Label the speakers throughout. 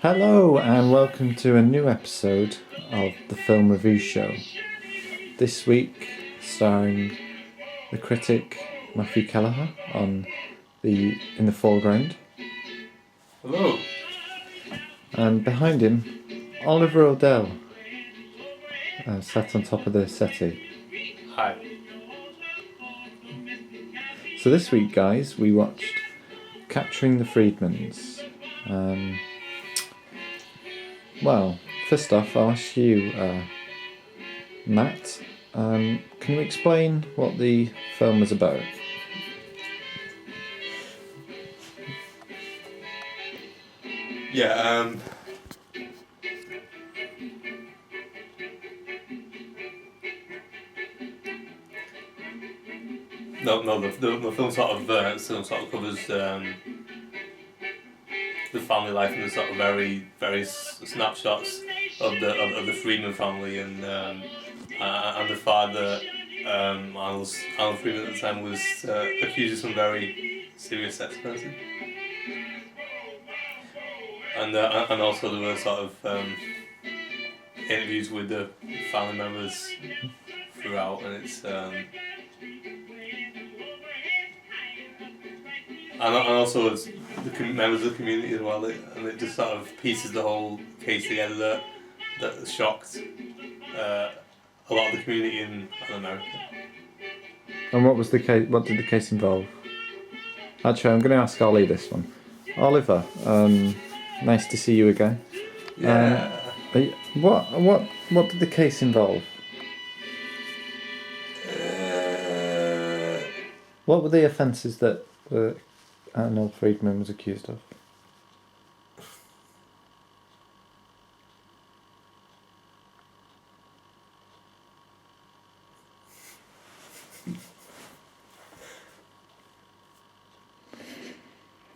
Speaker 1: Hello and welcome to a new episode of the Film Review Show. This week starring the critic Matthew Keleher in the foreground.
Speaker 2: Hello.
Speaker 1: And behind him, Oliver O'Dell, sat on top of the settee.
Speaker 2: Hi.
Speaker 1: So this week, guys, we watched Capturing the Friedmans. Well, first off, I'll ask you, Matt, can you explain what the film was about?
Speaker 2: Yeah, the film sort of covers the family life and the sort of very snapshots of the Friedman family and the father, Arnold Friedman at the time was accused of some very serious sex offences. And also there were sort of interviews with the family members throughout, and it's and also it's the members of the community as well, and it just sort of pieces the whole case together that shocked a lot of the community in America.
Speaker 1: And what was the case? What did the case involve? Actually, I'm going to ask Ollie this one. Oliver, nice to see you again.
Speaker 2: Yeah.
Speaker 1: What did the case involve? What were the offences that Arnold Friedman was accused of?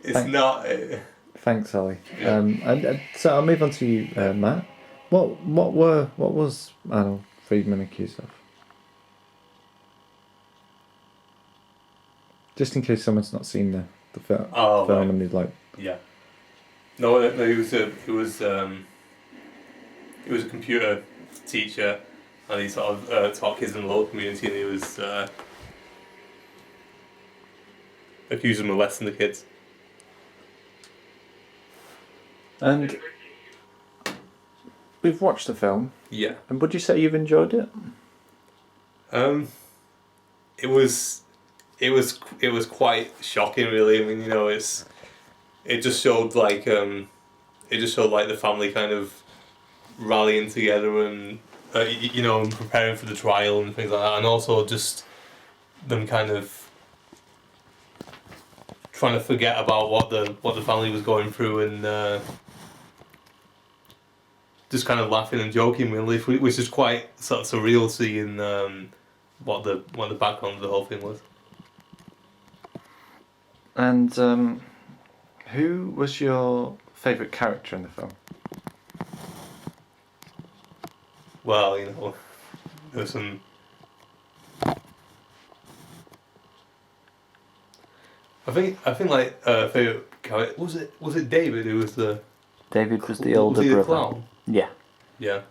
Speaker 2: It's not.
Speaker 1: Thanks, Ollie.
Speaker 2: Yeah.
Speaker 1: And so I'll move on to you, Matt. What was Arnold Friedman accused of? Just in case someone's not seen the film
Speaker 2: Right.
Speaker 1: and he's like,
Speaker 2: Yeah. No, he was a computer teacher, and he sort of taught kids in the local community, and he was accused of molesting the kids.
Speaker 1: and we've watched the film.
Speaker 2: Yeah.
Speaker 1: And would you say you've enjoyed it?
Speaker 2: It was quite shocking, really. I mean, it just showed like the family kind of rallying together and and preparing for the trial and things like that, and also just them kind of trying to forget about what the family was going through and just kind of laughing and joking, really, which is quite sort of surreal, seeing what the background of the whole thing was.
Speaker 1: And who was your favourite character in the film?
Speaker 2: Well, there's some. I think like favorite character was it David who was the.
Speaker 1: David was the older
Speaker 2: was he
Speaker 1: brother.
Speaker 2: The clown?
Speaker 1: Yeah.
Speaker 2: Yeah.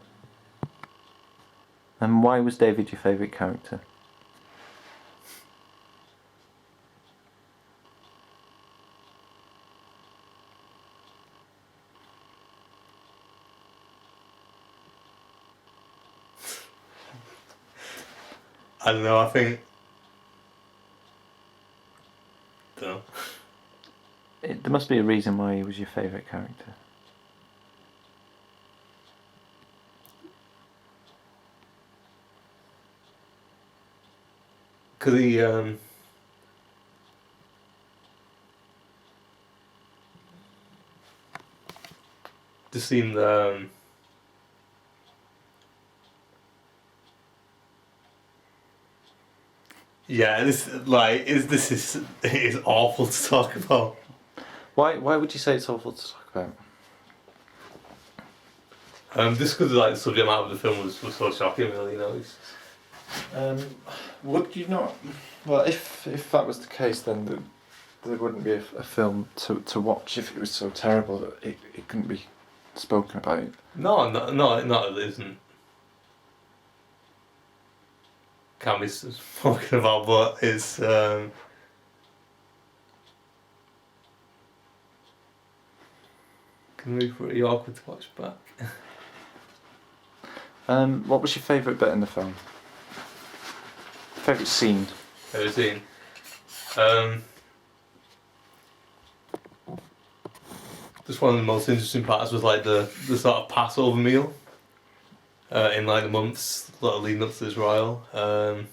Speaker 1: And why was David your favourite character?
Speaker 2: I don't know. I think. Don't know.
Speaker 1: There must be a reason why he was your favourite character.
Speaker 2: Because he just seemed yeah, this is awful to talk about.
Speaker 1: Why would you say it's awful to talk about?
Speaker 2: Just because like the subject matter of the film was so shocking, really.
Speaker 1: Would you not? Well, if that was the case, then there wouldn't be a film to watch if it was so terrible that it couldn't be spoken about it?
Speaker 2: No, not that it isn't. Can't be spoken about, but it's can be pretty awkward to watch back.
Speaker 1: What was your favourite bit in the film? Favourite scene?
Speaker 2: Favourite scene? Just one of the most interesting parts was like the sort of Passover meal. In like the months leading up to this trial. A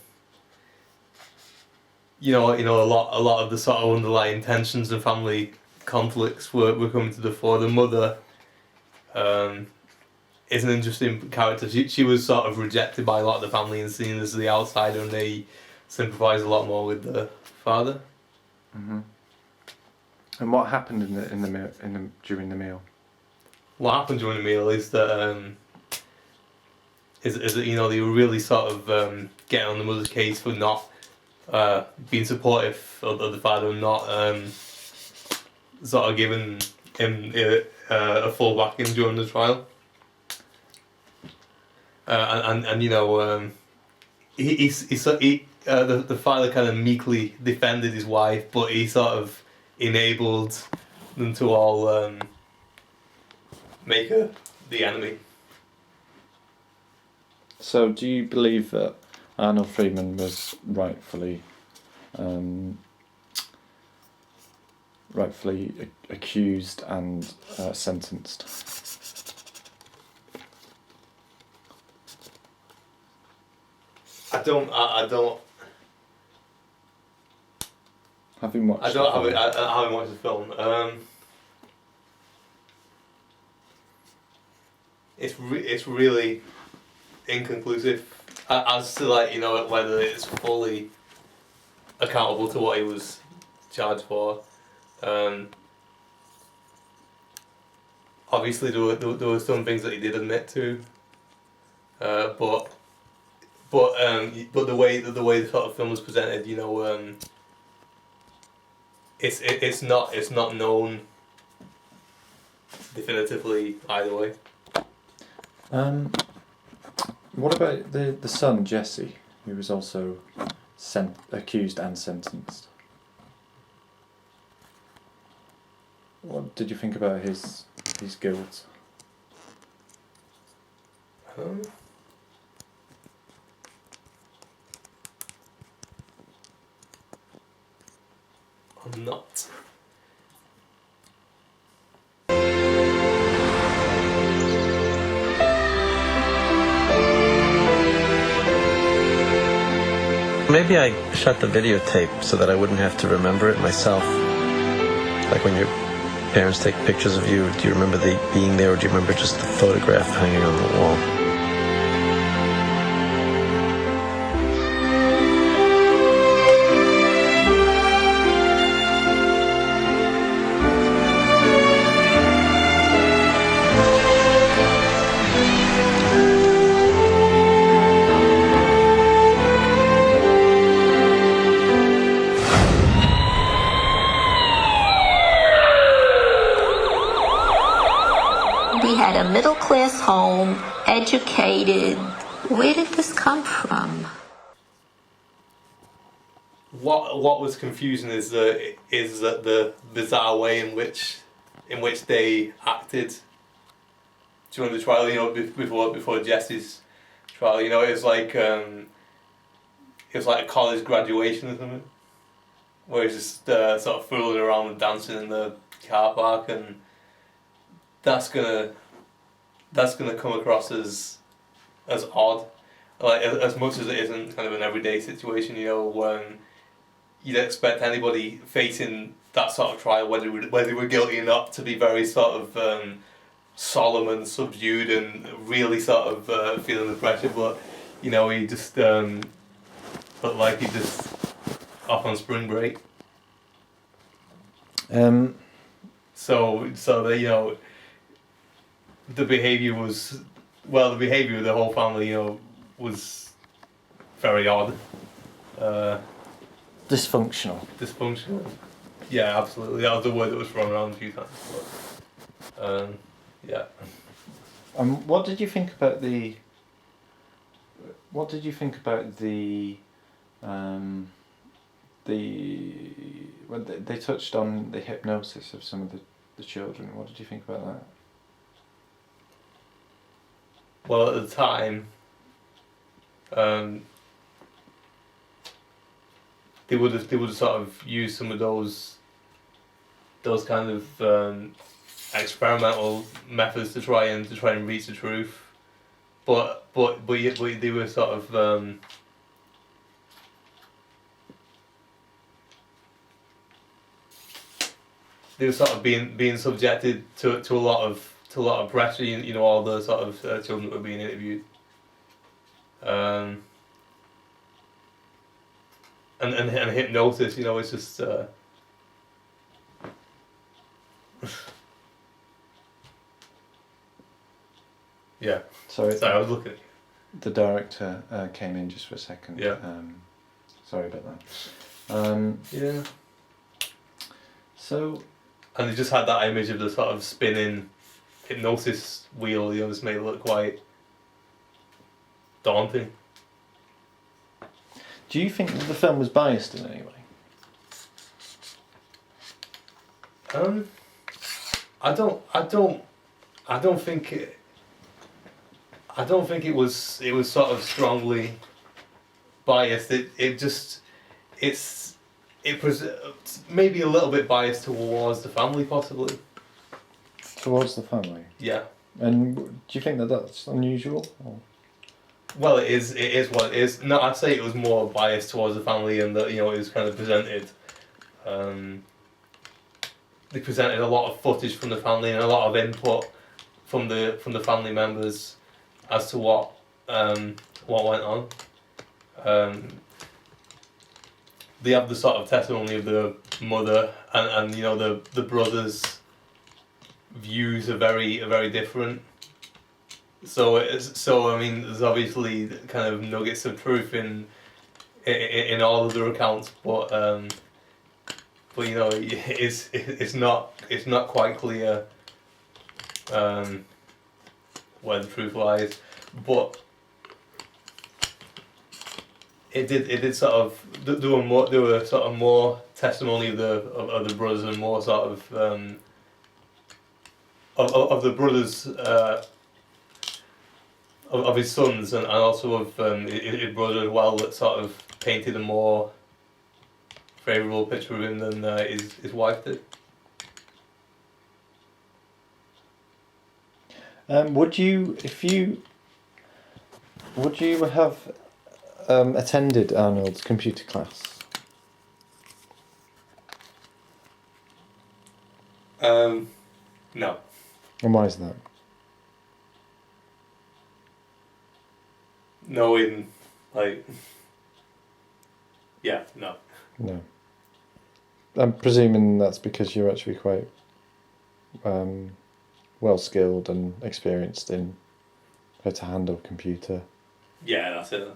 Speaker 2: lot of the sort of underlying tensions and family conflicts were coming to the fore. The mother is an interesting character. She was sort of rejected by a lot of the family and seen as the outsider, and they sympathise a lot more with the father.
Speaker 1: Mm-hmm. And what happened during the meal?
Speaker 2: What happened during the meal is that is that they were really sort of getting on the mother's case for not being supportive of the father and not sort of giving him a full backing during the trial. The father kind of meekly defended his wife, but he sort of enabled them to all make her the enemy.
Speaker 1: So, do you believe that Arnold Friedman was rightfully accused and sentenced?
Speaker 2: I don't.
Speaker 1: Having watched.
Speaker 2: I haven't watched the film. It's really inconclusive as to whether it's fully accountable to what he was charged for. Obviously, there were some things that he did admit to, but the way the sort of film was presented, it's not known definitively either way.
Speaker 1: What about the son Jesse, who was also accused and sentenced? What did you think about his guilt?
Speaker 2: I'm not.
Speaker 3: Maybe I shot the videotape so that I wouldn't have to remember it myself. Like when your parents take pictures of you, do you remember being there, or do you remember just the photograph hanging on the wall?
Speaker 4: We had a middle-class home, educated. Where did this come from?
Speaker 2: What was confusing is that the bizarre way in which they acted during the trial. Before Jesse's trial, it was like a college graduation or something, where he's just sort of fooling around and dancing in the car park, and that's gonna come across as odd, like as much as it isn't kind of an everyday situation. When you'd expect anybody facing that sort of trial, whether they were guilty or not, to be very sort of solemn and subdued and really sort of feeling the pressure. But he just looked like he just off on spring break. So that the behaviour of the whole family, was very odd.
Speaker 1: Dysfunctional.
Speaker 2: Dysfunctional. Yeah, absolutely. That was the word that was thrown around a few times. But, yeah.
Speaker 1: What did you think about the? What did you think about the? When they touched on the hypnosis of some of the children. What did you think about that?
Speaker 2: Well, at the time, they would have sort of used some of those kind of experimental methods to try and reach the truth, but they were sort of being subjected to a lot of pressure. You know, all the sort of children that were being interviewed. And hypnosis, you know, it's just yeah.
Speaker 1: Sorry,
Speaker 2: I was looking at you.
Speaker 1: the director came in just for a second.
Speaker 2: Yeah.
Speaker 1: Sorry about that.
Speaker 2: Yeah.
Speaker 1: So.
Speaker 2: And they just had that image of the sort of spinning hypnosis wheel, you know, just made it look quite daunting.
Speaker 1: Do you think that the film was biased in any way?
Speaker 2: I don't think it was sort of strongly biased. It's maybe a little bit biased towards the family, possibly.
Speaker 1: Towards the family?
Speaker 2: Yeah.
Speaker 1: And do you think that that's unusual? Or?
Speaker 2: Well, it is what it is. No, I'd say it was more biased towards the family, and that, you know, it was kind of presented. They presented a lot of footage from the family and a lot of input from the family members as to what went on. They have the sort of testimony of the mother, and you know, the brothers' views are very different. So I mean, there's obviously kind of nuggets of truth in all of their accounts, but you know, it's not quite clear where the truth lies, but it did sort of, there were sort of more testimony of the brothers, and more sort of the brothers of his sons, and also of his brother as well, that sort of painted a more favourable picture of him than his wife did.
Speaker 1: Would you have attended Arnold's computer class?
Speaker 2: No.
Speaker 1: And why is that?
Speaker 2: No, in like, yeah, no.
Speaker 1: No. I'm presuming that's because you're actually quite well skilled and experienced in how to handle a computer.
Speaker 2: Yeah, that's it.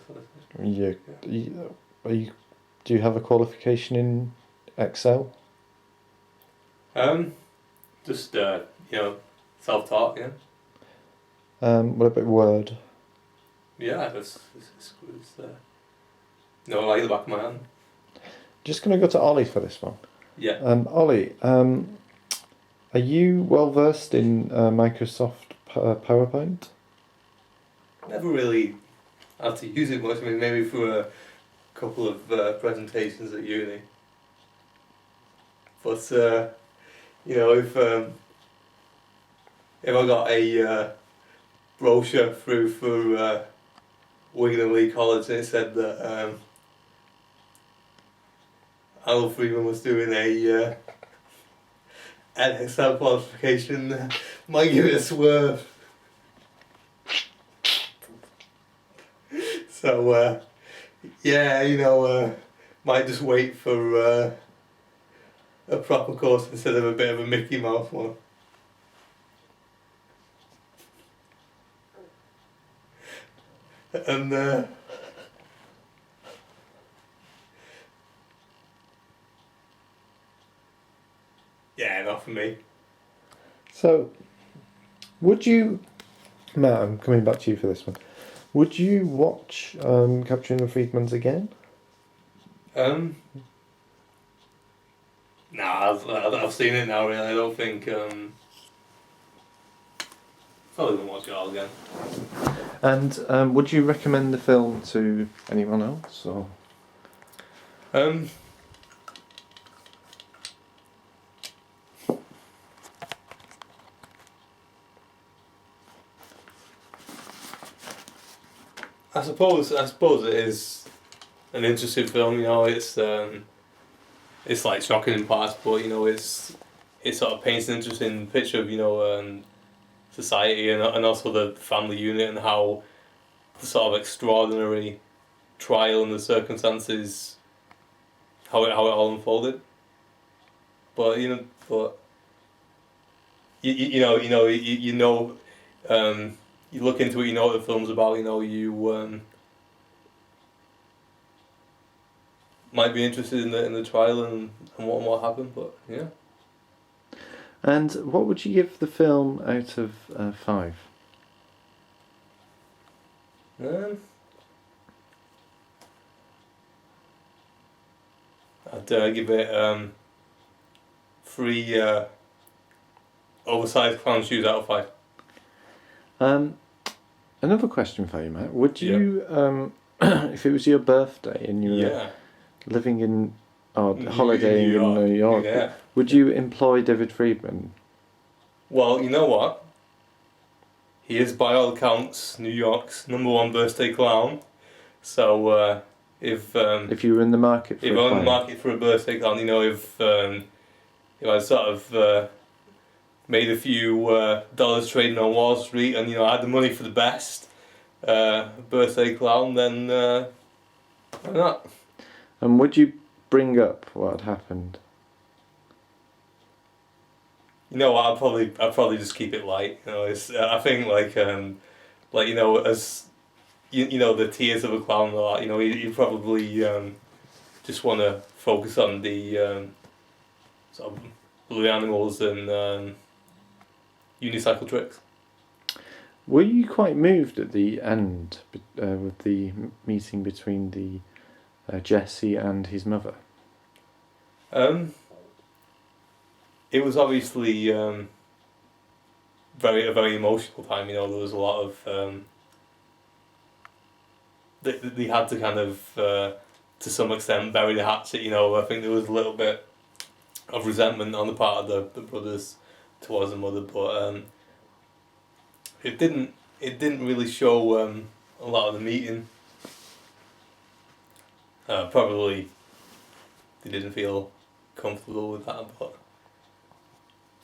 Speaker 1: Do you have a qualification in Excel?
Speaker 2: Just you know, self-taught. Yeah.
Speaker 1: What about Word?
Speaker 2: Yeah, it's no, like the back of my hand.
Speaker 1: Just going to go to Ollie for this one.
Speaker 2: Yeah.
Speaker 1: Ollie, are you well versed in Microsoft PowerPoint?
Speaker 2: Never really had to use it much. I mean, maybe for a couple of presentations at uni. But you know, if I got a brochure through for Wigan and Lee College, and it said that Arnold Friedman was doing an Excel qualification, might give it a swerve. So yeah, you know, might just wait for a proper course instead of a bit of a Mickey Mouse one. And yeah, not for me.
Speaker 1: So, would you Matt, I'm coming back to you for this one. Would you watch Capturing the Friedmans again?
Speaker 2: Nah, I've seen it now. Really, I don't think. Probably won't watch it all again.
Speaker 1: And would you recommend the film to anyone else? Or
Speaker 2: I suppose it is an interesting film. You know, it's like shocking in parts, but you know, it sort of paints an interesting picture of society and also the family unit and how the sort of extraordinary trial and the circumstances, how it all unfolded. But you look into it, you know what the film's about. You know, you might be interested in the trial and what happened. But yeah.
Speaker 1: and what would you give the film out of 5?
Speaker 2: I'd give it 3 oversized clown shoes out of 5.
Speaker 1: Another question for you, Matt. Would you, if it was your birthday and you were living in holidaying in New York, would you employ David Friedman?
Speaker 2: Well, you know what? He is, by all accounts, New York's #1 birthday clown. So if
Speaker 1: you were in the market for
Speaker 2: a birthday clown, you know, if I sort of made a few dollars trading on Wall Street and, you know, I had the money for the best birthday clown, then why not?
Speaker 1: And would you bring up what had happened?
Speaker 2: You know what? I'd probably just keep it light. You know, I think like you know, as you know, the tears of a clown. You know, you probably just want to focus on the sort of blue animals and unicycle tricks.
Speaker 1: Were you quite moved at the end with the meeting between the Jesse and his mother?
Speaker 2: It was obviously a very emotional time. You know, there was a lot of they had to kind of to some extent bury the hatchet. You know, I think there was a little bit of resentment on the part of the brothers towards the mother, but it didn't really show a lot of the meeting. Probably they didn't feel comfortable with that,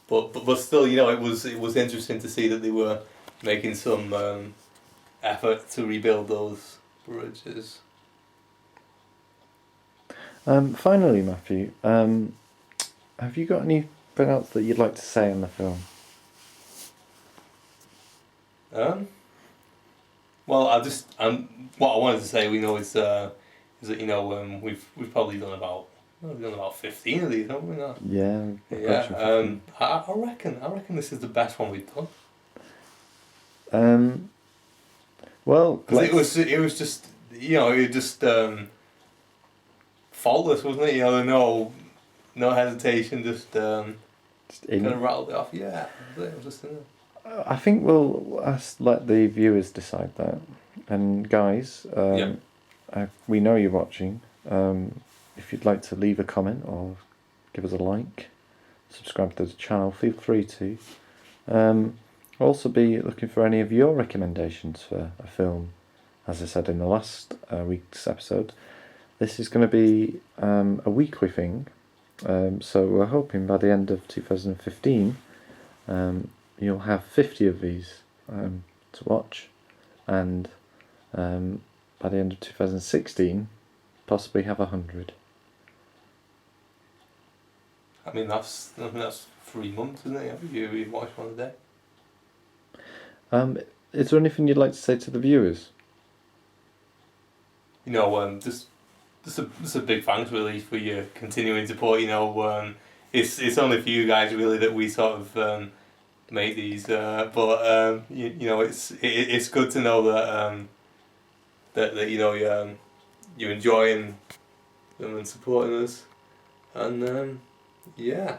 Speaker 2: but still, you know, it was interesting to see that they were making some effort to rebuild those bridges.
Speaker 1: Finally, Matthew, have you got anything else that you'd like to say on the film?
Speaker 2: Well, what I wanted to say, we know, is that, you know, we've probably done about 15 of these, haven't we? Not?
Speaker 1: Yeah.
Speaker 2: I reckon this is the best one we've done.
Speaker 1: Well,
Speaker 2: it was just, you know, it just faultless, wasn't it? You know, no hesitation, just kind of rattled it off. Yeah, it was just.
Speaker 1: I think we'll let the viewers decide that. And guys, we know you're watching. If you'd like to leave a comment or give us a like, subscribe to the channel, feel free to. Also be looking for any of your recommendations for a film. As I said in the last week's episode, this is going to be a weekly thing. So we're hoping by the end of 2015 you'll have 50 of these to watch, and by the end of 2016 possibly have 100.
Speaker 2: I mean, that's 3 months, isn't it? Every year we watch one a day.
Speaker 1: Is there anything you'd like to say to the viewers?
Speaker 2: You know, just a big thanks really for your continuing support. You know, it's only for you guys really that we sort of make these, but you know, it's good to know that that you know you're enjoying them and supporting us, and yeah.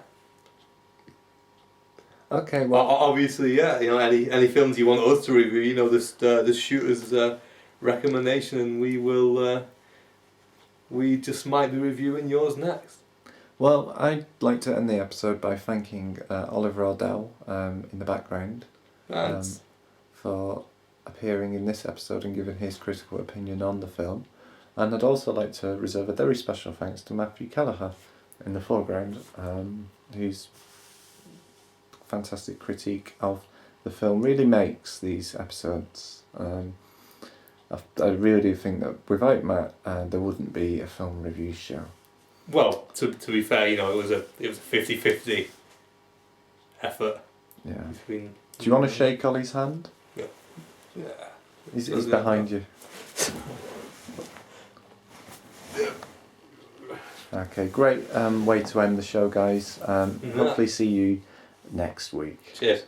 Speaker 1: Okay, well,
Speaker 2: Obviously, yeah. You know, any films you want us to review, you know, just shoot us a recommendation, and we will. We just might be reviewing yours next.
Speaker 1: well, I'd like to end the episode by thanking Oliver Ordell in the background
Speaker 2: Thanks.
Speaker 1: for appearing in this episode and giving his critical opinion on the film. And I'd also like to reserve a very special thanks to Matthew Keleher in the foreground, whose fantastic critique of the film really makes these episodes. I really do think that without Matt, there wouldn't be a film review show.
Speaker 2: Well, to be fair, you know, it was a 50-50 effort.
Speaker 1: Yeah.
Speaker 2: Between.
Speaker 1: Do you want to shake Ollie's hand?
Speaker 2: Yeah.
Speaker 1: He's behind you. Okay, great way to end the show, guys. Hopefully see you next week.
Speaker 2: Cheers.